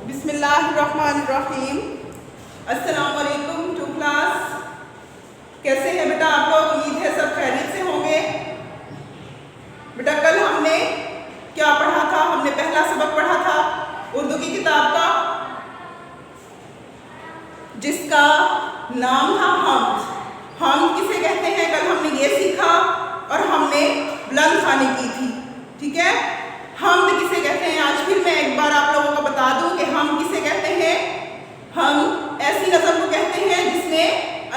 बिस्मिल्लाहिर्रहमानिर्रहीम। अस्सलाम वालेकुम टू क्लास। कैसे हैं बेटा आप लोग? उम्मीद है सब खैरियत से होंगे। बेटा कल हमने क्या पढ़ा था? हमने पहला सबक पढ़ा था उर्दू की किताब का, जिसका नाम था हमद। हम किसे कहते हैं कल हमने ये सीखा, और हमने बुलंद खानी की थी। ठीक है, हमद किसे कहते हैं आज फिर मैं एक बार आप लोगों को बता दूं कि हम किसे कहते हैं। हम ऐसी नज़म को कहते हैं जिसमें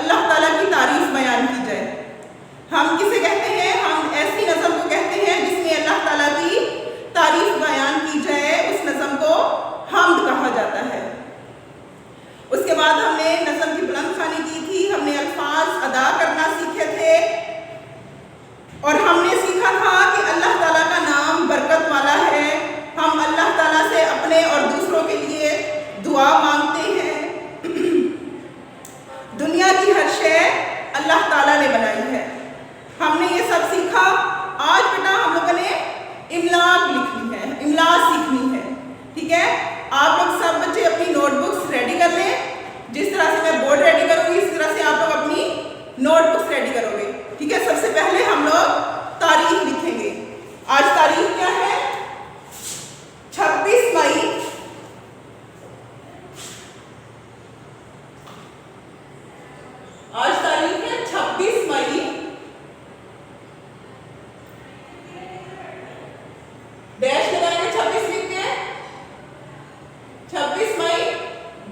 अल्लाह ताला की तारीफ बयान की जाए। हम किसे कहते हैं? हम ऐसी नज़म को कहते हैं जिसमें अल्लाह ताला की तारीफ बयान की जाए, उस नज़म को हमद कहा जाता है। उसके बाद हमने नज़म की बुलंद खानी की थी, हमने अल्फाज अदा करना सीखे थे, और हमने सीखा था कि अल्लाह ताला का नाम बरकत वाला है। हम अल्लाह ताला से अपने और दूसरों के लिए दुआ मांगते हैं। दुनिया की हर शय अल्लाह ताला ने बनाई है। हमने ये सब सीखा। आज बेटा हम लोगों ने इमला लिखनी है, इमला सीखनी है। ठीक है, आप लोग सब बच्चे अपनी नोटबुक्स रेडी कर लें। जिस तरह से मैं बोर्ड रेडी करूँगी इस तरह से आप लोग अपनी नोटबुक्स रेडी करोगे। ठीक है, सबसे पहले हम लोग तारीख लिखेंगे। आज तारीख क्या है? 26 मई। आज तारीख है 26 मई। डैश लगाएंगे, 26 लिखते हैं। 26 मई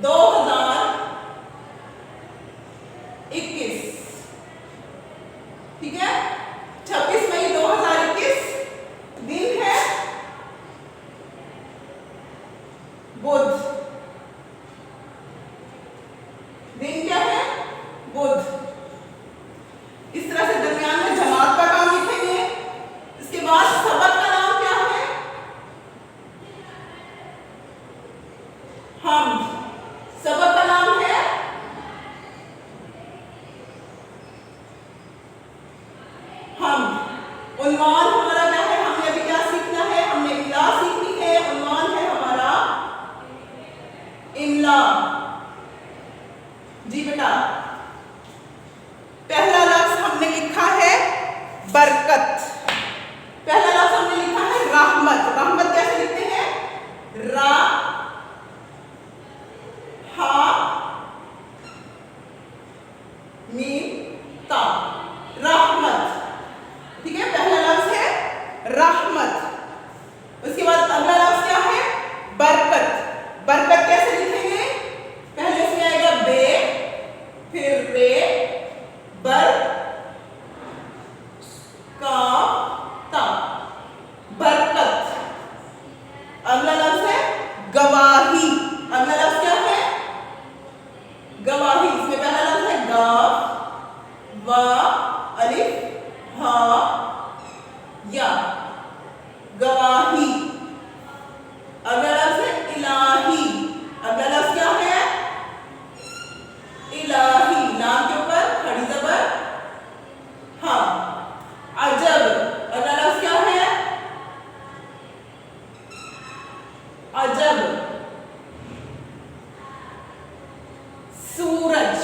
2021। ठीक है, 26 मई 2021 दिन है बुध। दिन क्या है? बुध। इस तरह से दरमियान में जमात का काम लिखेंगे। इसके बाद सबक का नाम क्या है? हमद। सबक का नाम है हमद। उन्वान हमारा क्या है? हमने अभी क्या सीखना है? हमने इमला सीखनी है। उन्वान है हमारा इमला। जी बेटा, पहला लफ्ज हमने लिखा है बरकत। पहला लफ्ज हमने लिखा है रहमत। रहमत कैसे लिखते हैं? रा हा मीम ता, रहमत। ठीक है, पहला लफ्ज है रहमत। उसके बाद अगला लफ्ज क्या है? बरकत। बरकत कैसे लिखेंगे? पहले इसमें आएगा बे, फिर रे, बर का ता, बरकत। अगला लफ्ज है गवाही। अगला लफ्ज क्या है? गवाही। इसमें पहला लफ्ज है गाफ, वा, अलिफ, हा, या, गवाही। अगला लफ्ज है इलाही। अगला लफ्ज क्या है? इलाही। नाम के ऊपर खड़ी जबर हाँ। अजब। अगला लफ्ज क्या है? अजब। सूरज।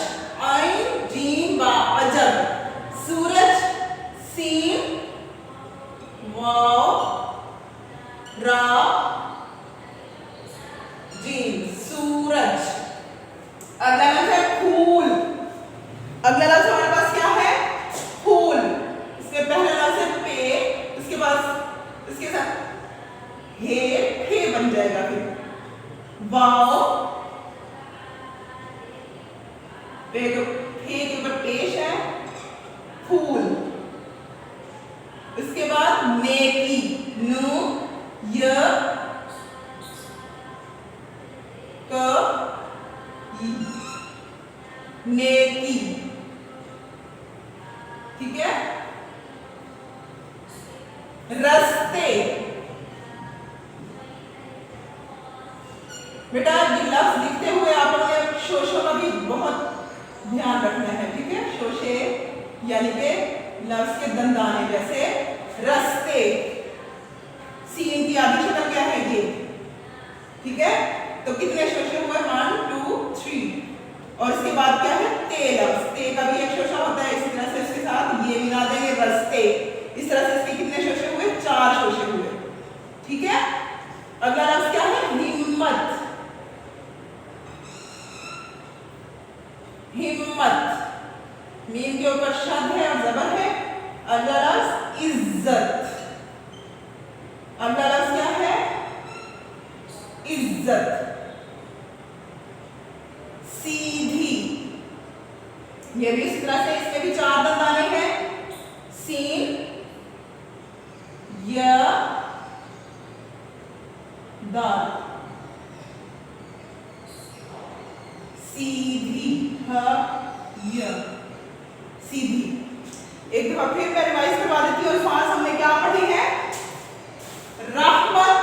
आइन जीम बा, अजब। सूरज, सीन वाव रा जीम, सूरज। अगला लफ्ज है फूल। अगला लफ्ज हमारे पास क्या है? फूल। इसमें पहला लफ्ज है पे, उसके बाद इसके साथ हे बन जाएगा, फिर वाव, पे के ऊपर पेश है, फूल। इसके बाद नेकी, नू य क ई, नेकी। ठीक है, रस्ते। बेटा ये लफ्ज लिखते हुए आप लोगों ने शोशों का भी बहुत ध्यान रखना है। ठीक है, शोशे यानी कि लफ्ज के दंदाने, जैसे रस्ते। सीन की आधी शक्ल क्या है? ये। ठीक है, तो कितने शोषे हुए? 1 2 3। और इसके बाद क्या है? ते लफ्ज, ते का भी एक शोषा होता है, इसी तरह से इसके साथ ये मिला देंगे रस्ते। इस तरह से इसके कितने शोषे हुए? 4 शोषे हुए। ठीक है। अगला लफ्ज क्या है? हिम्मत। हिम्मत, मीम के ऊपर शद है और जबर है। अगला लफ्ज इज्जत। अगला लफ्ज क्या है? इज्जत। सीधी, ये भी इस तरह से, इसमें भी 4 दंत आने हैं। सीन, य, दाल। सीधी, ह, य, सीधी। एक दफा फिर मैं रिवाइज करवा देती हूँ। अल्फाज हमने क्या पढ़े हैं? रहमत,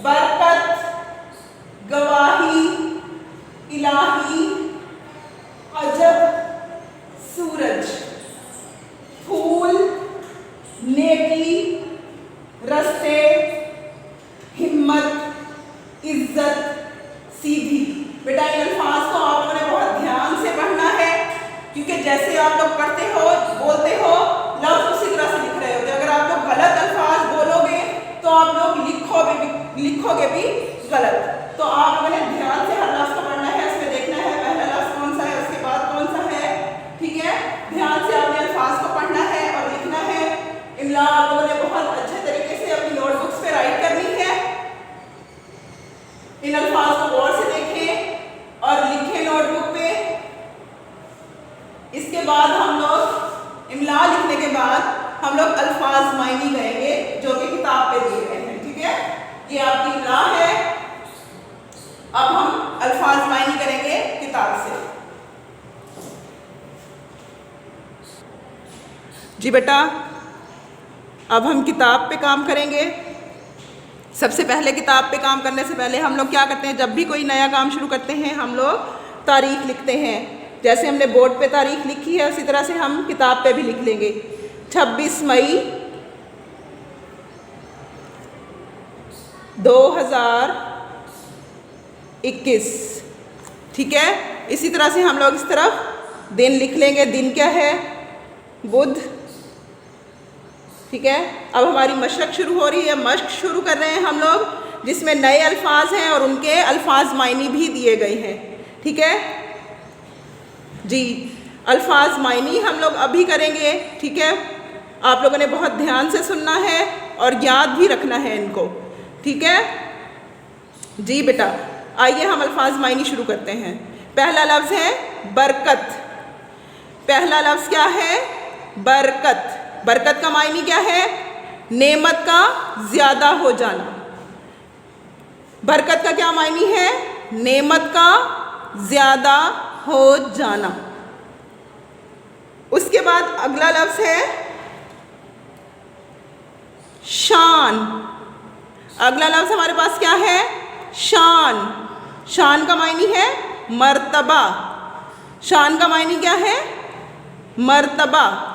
बरकत, गवाही, इलाही, अजब, सूरज, फूल, नेकी, रस्ते, हिम्मत, इज्जत, सीधी। बेटा इन अल्फाज को आप लोगों ने बहुत ध्यान से पढ़ना है, क्योंकि जैसे आप लोग पढ़ते हो, बोलते हो, लफ्ज उसी तरह से लिख रहे होते हो। अगर आप लोग गलत अल्फाज बोलोगे तो आप लोग लिखोगे भी गलत। तो आप लोगों ने ध्यान से हर लफ्ज को पढ़ना है, उसमें देखना है पहला लफ्ज कौन सा है, उसके बाद कौन सा है। ठीक है। ध्यान से आपने अल्फाज को पढ़ना है और लिखना है। इमला आप लोगों ने बहुत अच्छे तरीके से अपनी नोटबुक्स पे राइट करनी है। इन अल्फाज को गौर से देखें और लिखें नोटबुक पे। इसके बाद हम लोग इमला लिखने के बाद हम लोग अल्फाज मायनी करेंगे, जो कि किताब पे दिए गए हैं। ठीक है। ये आपकी इमला है। अब हम अल्फाज मायनी करेंगे किताब से। जी बेटा, अब हम किताब पे काम करेंगे। सबसे पहले किताब पे काम करने से पहले हम लोग क्या करते हैं? जब भी कोई नया काम शुरू करते हैं हम लोग तारीख लिखते हैं। जैसे हमने बोर्ड पे तारीख लिखी है, उसी तरह से हम किताब पे भी लिख लेंगे। 26 मई 2021। ठीक है। इसी तरह से हम लोग इस तरफ दिन लिख लेंगे। दिन क्या है? बुध। ठीक है। अब हमारी मशक शुरू हो रही है। मशक शुरू कर रहे हैं हम लोग, जिसमें नए अल्फाज हैं और उनके अल्फाज मायनी भी दिए गए हैं। ठीक है जी। अल्फाज मायनी हम लोग अभी करेंगे। ठीक है। आप लोगों ने बहुत ध्यान से सुनना है और याद भी रखना है इनको। ठीक है जी बेटा। आइए हम अल्फाज मायनी शुरू करते हैं। पहला लफ्ज़ है बरकत। पहला लफ्ज़ क्या है? बरकत। बरकत का मायनी क्या है? नेमत का ज़्यादा हो जाना। बरकत का क्या मायनी है? नेमत का ज़्यादा हो जाना। उसके बाद अगला लफ्ज़ है शान। अगला लफ्ज़ हमारे पास क्या है? शान। शान का मायनी है मर्तबा। शान का मायनी क्या है? मर्तबा,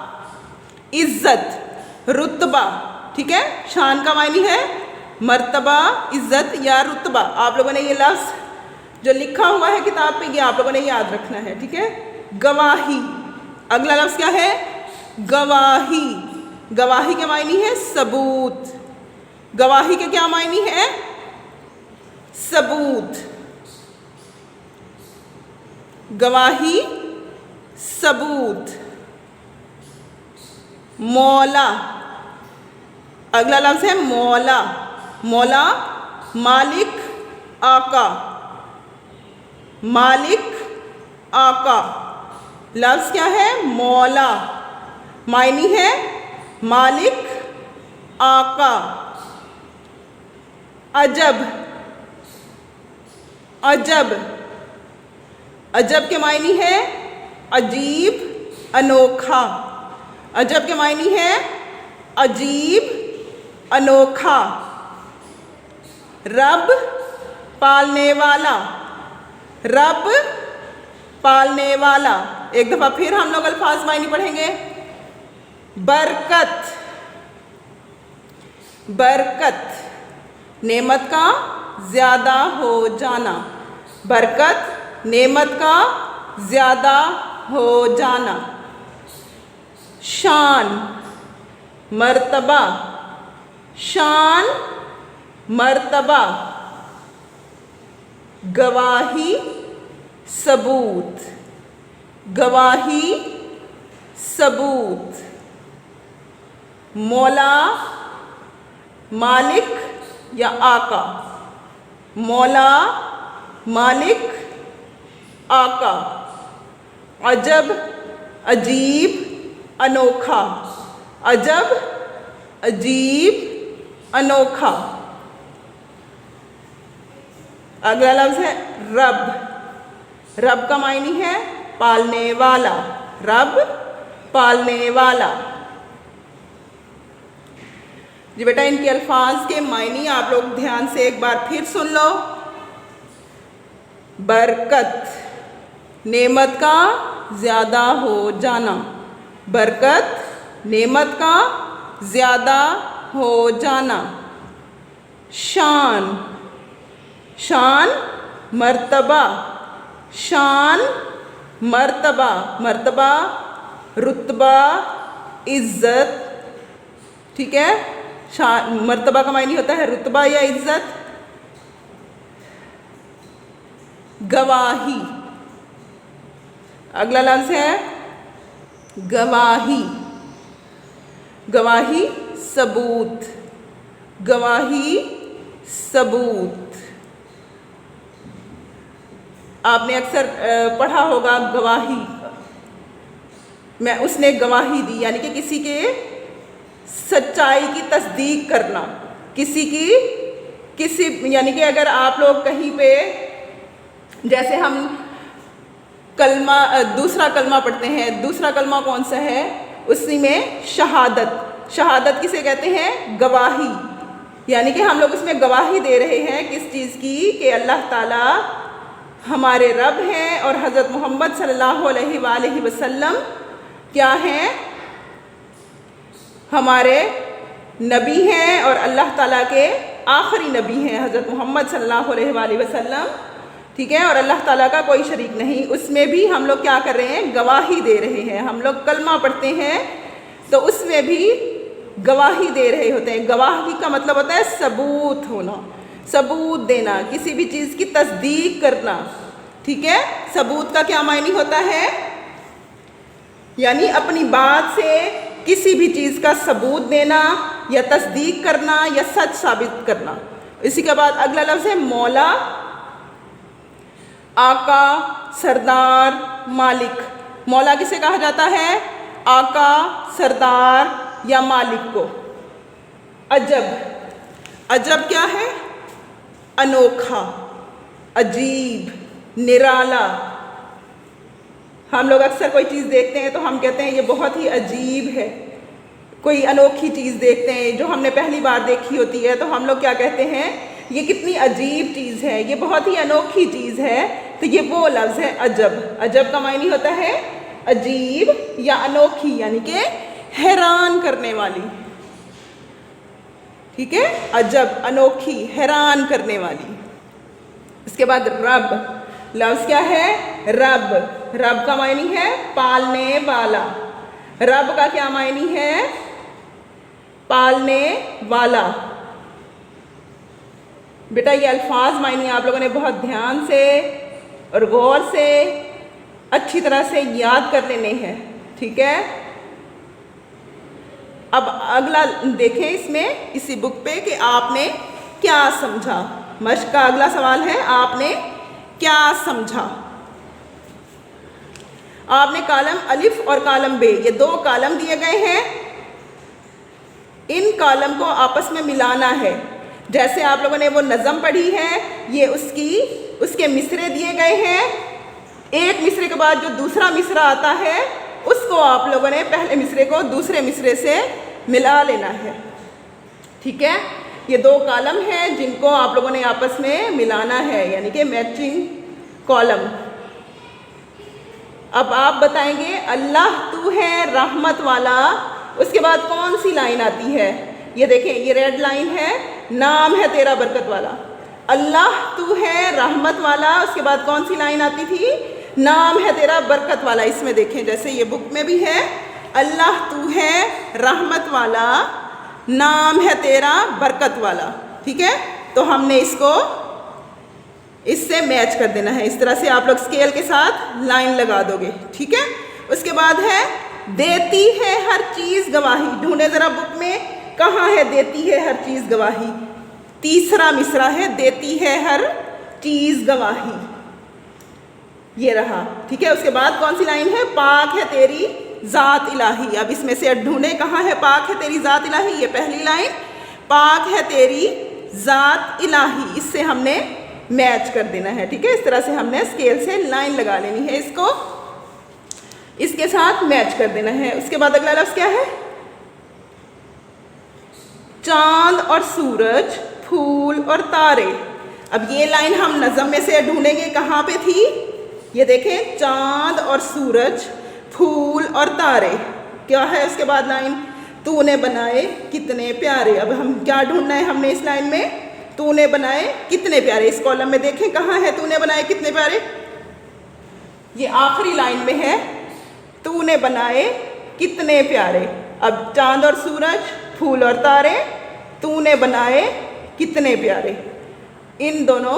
इज्जत, रुतबा। ठीक है। शान का मायनी है मर्तबा, इज्जत या रुतबा। आप लोगों ने ये लफ्ज़ जो लिखा हुआ है किताब पे, ये आप लोगों ने याद रखना है। ठीक है। गवाही। अगला लफ्ज़ क्या है? गवाही। गवाही के मायनी है सबूत। गवाही के क्या मायनी है? सबूत। गवाही, सबूत। मौला। अगला लफ्ज़ है मौला। मौला मालिक, आका। मालिक, आका। लफ्ज़ क्या है? मौला। मायनी है मालिक, आका। अजब। अजब। अजब के मायनी है अजीब, अनोखा। अजब के मायनी है अजीब, अनोखा। रब, पालने वाला। रब, पालने वाला। एक दफ़ा फिर हम लोग अल्फाज मायनी पढ़ेंगे। बरकत। बरकत नेमत का ज़्यादा हो जाना, बरकत नेमत का ज़्यादा हो जाना। शान मर्तबा, शान मर्तबा। गवाही सबूत, गवाही सबूत। मौला मालिक या आका, मौला मालिक आका। अजब अजीब अनोखा, अजब अजीब अनोखा। अगला लफ्ज़ है रब, रब का मायनी है पालने वाला, रब पालने वाला। जी बेटा, इनके अल्फाज के मायनी आप लोग ध्यान से एक बार फिर सुन लो। बरकत नेमत का ज़्यादा हो जाना, बरकत नेमत का ज़्यादा हो जाना। शान, शान मर्तबा, शान मर्तबा। मर्तबा रुतबा इज़्ज़त, ठीक है। शान मर्तबा का मायने होता है रुतबा या इज़्ज़त। गवाही, अगला लफ्ज़ है गवाही, गवाही सबूत, गवाही सबूत। आपने अक्सर पढ़ा होगा गवाही, मैं उसने गवाही दी, यानी कि किसी के सच्चाई की तस्दीक करना, किसी की किसी यानी कि अगर आप लोग कहीं पे जैसे हम कलमा दूसरा कलमा पढ़ते हैं, दूसरा कलमा कौन सा है, उसी में शहादत, शहादत किसे कहते हैं, गवाही। यानी कि हम लोग उसमें गवाही दे रहे हैं किस चीज़ की, कि अल्लाह ताला हमारे रब हैं और हज़रत मोहम्मद सल्लल्लाहु अलैहि वसल्लम क्या हैं, हमारे नबी हैं और अल्लाह ताला के आखिरी नबी हैं हज़रत मोहम्मद सल्लल्लाहु अलैहि वसल्लम, ठीक है। और अल्लाह ताला का कोई शरीक नहीं, उसमें भी हम लोग क्या कर रहे हैं, गवाही दे रहे हैं। हम लोग कलमा पढ़ते हैं तो उसमें भी गवाही दे रहे होते हैं। गवाही का मतलब होता है सबूत होना, सबूत देना, किसी भी चीज़ की तस्दीक करना, ठीक है। सबूत का क्या मायने होता है, यानी अपनी बात से किसी भी चीज़ का सबूत देना या तस्दीक करना या सच साबित करना। इसी के बाद अगला लफ्ज़ है मौला, आका, सरदार, मालिक। मौला किसे कहा जाता है, आका, सरदार या मालिक को। अजब, अजब क्या है, अनोखा, अजीब, निराला। हम लोग अक्सर कोई चीज़ देखते हैं तो हम कहते हैं ये बहुत ही अजीब है। कोई अनोखी चीज़ देखते हैं जो हमने पहली बार देखी होती है तो हम लोग क्या कहते हैं, ये कितनी अजीब चीज़ है, ये बहुत ही अनोखी चीज़ है। तो ये वो लफ्ज़ है अजब। अजब का मायने होता है अजीब या अनोखी, यानी कि हैरान करने वाली, ठीक है। अजब, अनोखी, हैरान करने वाली। इसके बाद रब, लफ्ज़ क्या है, रब। रब का मायने है पालने वाला। रब का क्या मायने है, पालने वाला। बेटा ये अल्फाज मायने आप लोगों ने बहुत ध्यान से और गौर से अच्छी तरह से याद कर लेने हैं, ठीक है। अब अगला देखें इसमें, इसी बुक पे, कि आपने क्या समझा। मश्क का अगला सवाल है, आपने क्या समझा। आपने कॉलम अलिफ और कॉलम बे, ये दो कॉलम दिए गए हैं, इन कॉलम को आपस में मिलाना है। जैसे आप लोगों ने वो नज़म पढ़ी है, ये उसके मिसरे दिए गए हैं। एक मिसरे के बाद जो दूसरा मिसरा आता है उसको आप लोगों ने पहले मिसरे को दूसरे मिसरे से मिला लेना है, ठीक है। ये दो कॉलम हैं जिनको आप लोगों ने आपस में मिलाना है, यानी कि मैचिंग कॉलम। अब आप बताएंगे अल्लाह तू है रहमत वाला, उसके बाद कौन सी लाइन आती है, ये देखें, ये रेड लाइन है, नाम है तेरा बरकत वाला। अल्लाह तू है रहमत वाला, उसके बाद कौन सी लाइन आती थी, नाम है तेरा बरकत वाला। इसमें देखें जैसे ये बुक में भी है, अल्लाह तू है रहमत वाला, नाम है तेरा बरकत वाला। ठीक है, तो हमने इसको इससे मैच कर देना है। इस तरह से आप लोग स्केल के साथ लाइन लगा दोगे। ठीक है, उसके बाद है देती है हर चीज़ गवाही। ढूंढे ज़रा बुक में कहाँ है देती है हर चीज़ गवाही। तीसरा मिसरा है देती है हर चीज़ गवाही, ये रहा। ठीक है, उसके बाद कौन सी लाइन है, पाक है तेरी ज़ात इलाही। अब इसमें से ढूंढे कहाँ है पाक है तेरी ज़ात इलाही, ये पहली लाइन, पाक है तेरी ज़ात इलाही, इससे हमने मैच कर देना है। ठीक है, इस तरह से हमने स्केल से लाइन लगा लेनी है, इसको इसके साथ मैच कर देना है। उसके बाद अगला लफ्ज़ क्या है, चांद और सूरज, फूल और तारे। अब ये लाइन हम नज़म में से ढूंढेंगे कहाँ पे थी, ये देखें, चांद और सूरज, फूल और तारे। क्या है उसके बाद लाइन, तूने बनाए कितने प्यारे। अब हम क्या ढूंढना है हमने इस लाइन में, तूने बनाए कितने प्यारे। इस कॉलम में देखें कहाँ है तूने बनाए कितने प्यारे, ये आखिरी लाइन में है, तूने बनाए कितने प्यारे। अब चांद और सूरज, फूल और तारे, तूने बनाए कितने प्यारे, इन दोनों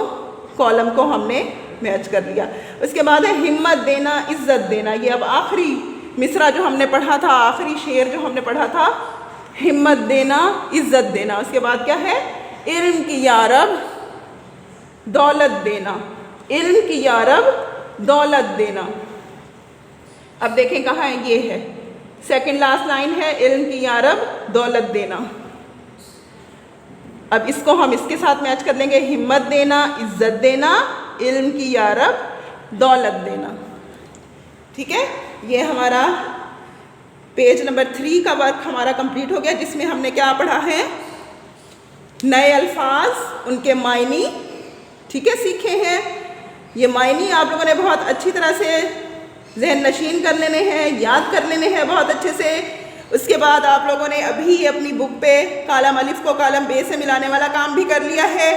कॉलम को हमने मैच कर लिया। उसके बाद है हिम्मत देना इज्जत देना। ये अब आखिरी मिसरा जो हमने पढ़ा था, आखिरी शेर जो हमने पढ़ा था, हिम्मत देना इज्जत देना। उसके बाद क्या है, इल्म की यारब दौलत देना, इल्म की यारब दौलत देना। अब देखें कहाँ है, ये है सेकंड लास्ट लाइन है, इल्म की यारब दौलत देना। अब इसको हम इसके साथ मैच कर लेंगे, हिम्मत देना इज्जत देना, इल्म की यारब दौलत देना। ठीक है, ये हमारा पेज नंबर 3 का वर्क हमारा कंप्लीट हो गया, जिसमें हमने क्या पढ़ा है, नए अल्फाज, उनके मायनी, ठीक है, सीखे हैं। ये मायनी आप लोगों ने बहुत अच्छी तरह से जहन नशीन कर लेने हैं, याद कर लेने हैं बहुत अच्छे से। उसके बाद आप लोगों ने अभी अपनी बुक पे कालम अलिफ को कालम बे से मिलाने वाला काम भी कर लिया है।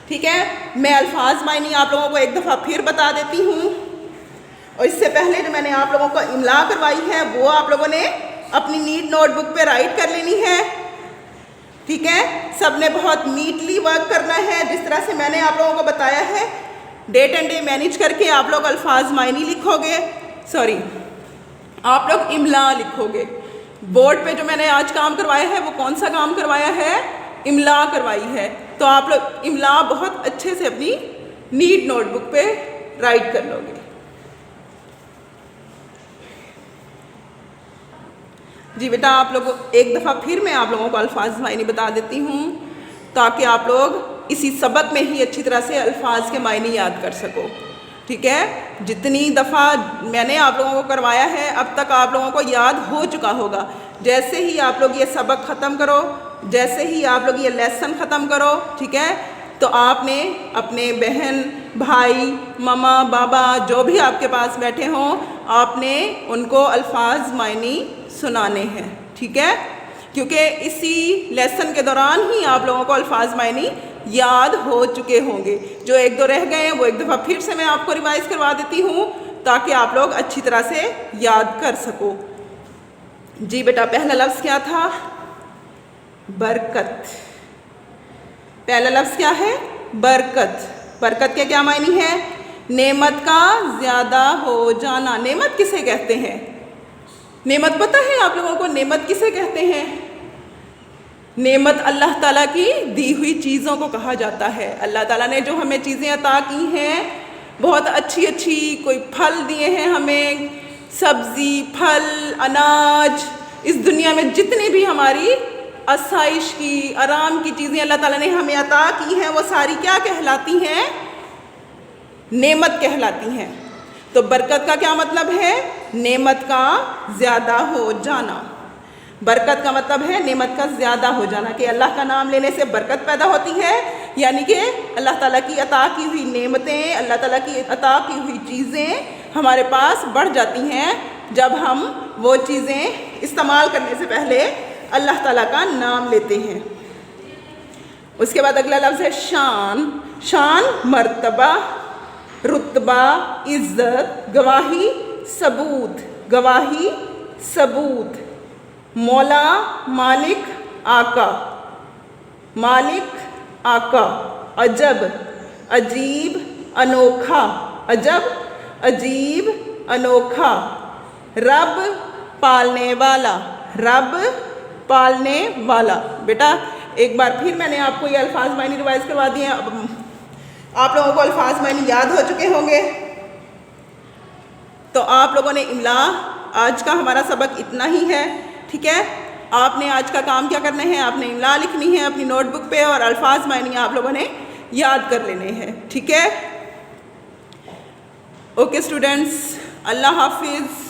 ठीक है, मैं अल्फाज मायनी आप लोगों को एक दफ़ा फिर बता देती हूँ, और इससे पहले जो मैंने आप लोगों को इमला करवाई है वो आप लोगों ने अपनी नीट नोटबुक पे राइट कर लेनी है। ठीक है, सब ने बहुत नीटली वर्क करना है, जिस तरह से मैंने आप लोगों को बताया है। डेट एंड डे मैनेज करके आप लोग अल्फाज मायनी लिखोगे, सॉरी आप लोग इमला लिखोगे। बोर्ड पे जो मैंने आज काम करवाया है वो कौन सा काम करवाया है, इमला करवाई है। तो आप लोग इमला बहुत अच्छे से अपनी नीट नोटबुक पे राइट कर लोगे। जी बेटा, आप लोग एक दफ़ा फिर मैं आप लोगों को अल्फाज मायनी बता देती हूँ, ताकि आप लोग इसी सबक में ही अच्छी तरह से अल्फाज के मायने याद कर सको। ठीक है, जितनी दफ़ा मैंने आप लोगों को करवाया है अब तक आप लोगों को याद हो चुका होगा। जैसे ही आप लोग ये सबक ख़त्म करो, जैसे ही आप लोग ये लेसन ख़त्म करो, ठीक है, तो आपने अपने बहन भाई ममा बाबा जो भी आपके पास बैठे हों, आपने उनको अल्फाज मायनी सुनाने हैं। ठीक है, क्योंकि इसी लेसन के दौरान ही आप लोगों को अल्फाज मायनी याद हो चुके होंगे। जो एक दो रह गए हैं वो एक दफ़ा फिर से मैं आपको रिवाइज़ करवा देती हूँ, ताकि आप लोग अच्छी तरह से याद कर सको। जी बेटा, पहला लफ्ज़ क्या था, बरकत। पहला लफ्ज़ क्या है, बरकत। बरकत के क्या मायने हैं, नेमत का ज़्यादा हो जाना। नेमत किसे कहते हैं, नेमत पता है आप लोगों को, नेमत किसे कहते हैं? नेमत अल्लाह ताला की दी हुई चीज़ों को कहा जाता है। अल्लाह ताला ने जो हमें चीज़ें अता की हैं, बहुत अच्छी अच्छी, कोई फल दिए हैं हमें, सब्ज़ी, फल, अनाज, इस दुनिया में जितनी भी हमारी आसाइश की, आराम की चीज़ें अल्लाह ताला ने हमें अता की हैं, वो सारी क्या कहलाती हैं, नेमत कहलाती हैं। तो बरकत का क्या मतलब है, नेमत का ज़्यादा हो जाना। बरकत का मतलब है नेमत का ज़्यादा हो जाना, कि अल्लाह का नाम लेने से बरकत पैदा होती है, यानी कि अल्लाह ताला की अता की हुई नेमतें, अल्लाह ताला की अता की हुई चीज़ें हमारे पास बढ़ जाती हैं जब हम वो चीज़ें इस्तेमाल करने से पहले अल्लाह ताला का नाम लेते हैं। उसके बाद अगला लफ्ज़ है शान। शान मर्तबा, रुतबा, इज्जत, गवाही, सबूत, गवाही, सबूत। मौला, मालिक, आका, मालिक, आका। अजब, अजीब, अनोखा, अजब, अजीब, अनोखा। रब, पालने वाला, रब, पालने वाला। बेटा एक बार फिर मैंने आपको ये अल्फाज मायने रिवाइज करवा दिए हैं। अब आप लोगों को अल्फाज मायने याद हो चुके होंगे। तो आप लोगों ने इमला, आज का हमारा सबक इतना ही है, ठीक है। आपने आज का काम क्या करना है, आपने इमला लिखनी है अपनी नोटबुक पे और अल्फाज मायने आप लोगों ने याद कर लेने हैं, ठीक है। ओके स्टूडेंट्स, अल्लाह हाफिज़।